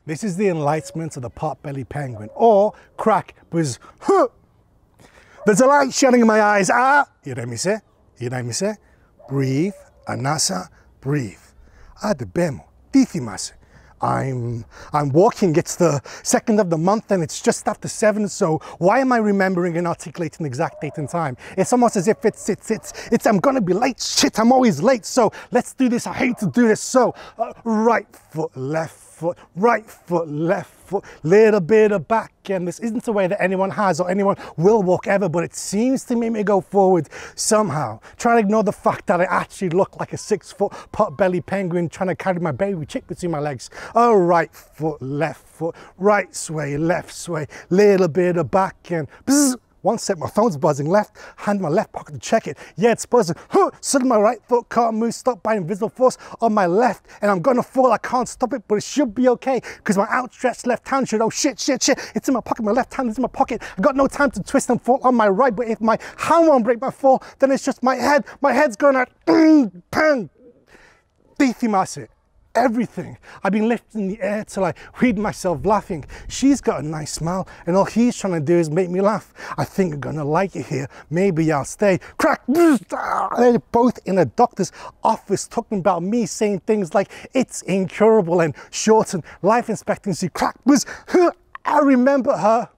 This is the enlightenment of the pot-bellied penguin, or crack, buzz, huh. There's a light shining in my eyes, ah! You hear me say? You hear me say? Breathe, anasa, breathe. Adebemo, dithimase. I'm walking, it's the 2nd of the month and it's just after 7, so why am I remembering and articulating the exact date and time? It's almost as if it's I'm gonna be late, shit, I'm always late, so let's do this, I hate to do this, so right foot, left foot, right foot, left foot, little bit of back, and this isn't the way that anyone has or anyone will walk ever, but it seems to make me go forward somehow. Trying to ignore the fact that I actually look like a 6-foot pot-bellied penguin trying to carry my baby chick between my legs. Oh, right foot, left foot, right sway, left sway, little bit of back, and bzz. One sec, my phone's buzzing, left hand in my left pocket to check it. Yeah, it's buzzing. Huh, suddenly my right foot can't move, stopped by invisible force on my left, and I'm gonna fall, I can't stop it, but it should be okay, because my outstretched left hand should, oh shit, shit, shit, it's in my pocket, my left hand is in my pocket. I got no time to twist and fall on my right, but if my hand won't break my fall, then it's just my head's gonna, bang, dithimase. Everything. I've been lifted in the air till I read myself laughing. She's got a nice smile and all he's trying to do is make me laugh. I think I'm gonna like it here. Maybe I'll stay. Crack! They're both in a doctor's office talking about me, saying things like it's incurable and shortened life expectancy. Crack! I remember her.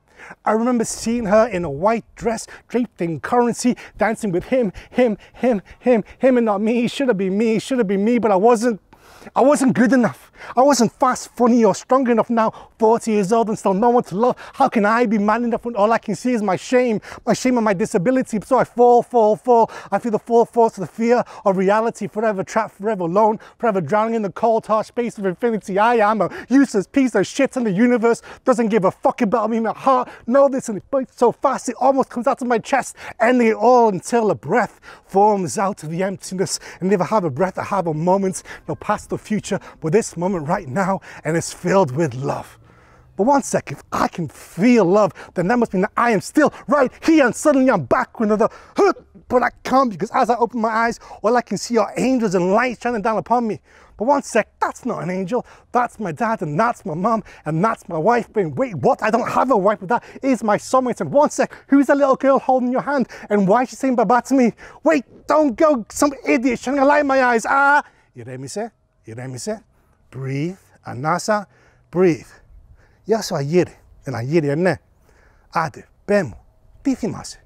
I remember seeing her in a white dress, draped in currency, dancing with him and not me. Should have been me, but I wasn't good enough. I wasn't fast, funny, or strong enough now, 40 years old and still no one to love. How can I be man enough when all I can see is my shame and my disability? So I fall. I feel the full force of the fear of reality, forever trapped, forever alone, forever drowning in the cold, harsh space of infinity. I am a useless piece of shit and the universe doesn't give a fuck about me. My heart knows this and it beats so fast it almost comes out of my chest, ending it all until a breath forms out of the emptiness. And if I have a breath, I have a moment, no past or future, but this moment right now, and it's filled with love. But one sec, if I can feel love, then that must mean that I am still right here, and suddenly I'm back with another but I can't, because as I open my eyes, all I can see are angels and lights shining down upon me. But one sec, that's not an angel, that's my dad, and that's my mum, and that's my wife. But wait, what? I don't have a wife, but that is my soulmate. And one sec, who's that little girl holding your hand, and why is she saying bye-bye to me? Wait, don't go, some idiot shining a light in my eyes. Ah! You hear me say? You hear me say? Breathe, anasa, breathe. Yaso ayere, and ayere ne. Ade, bemo, dithimase.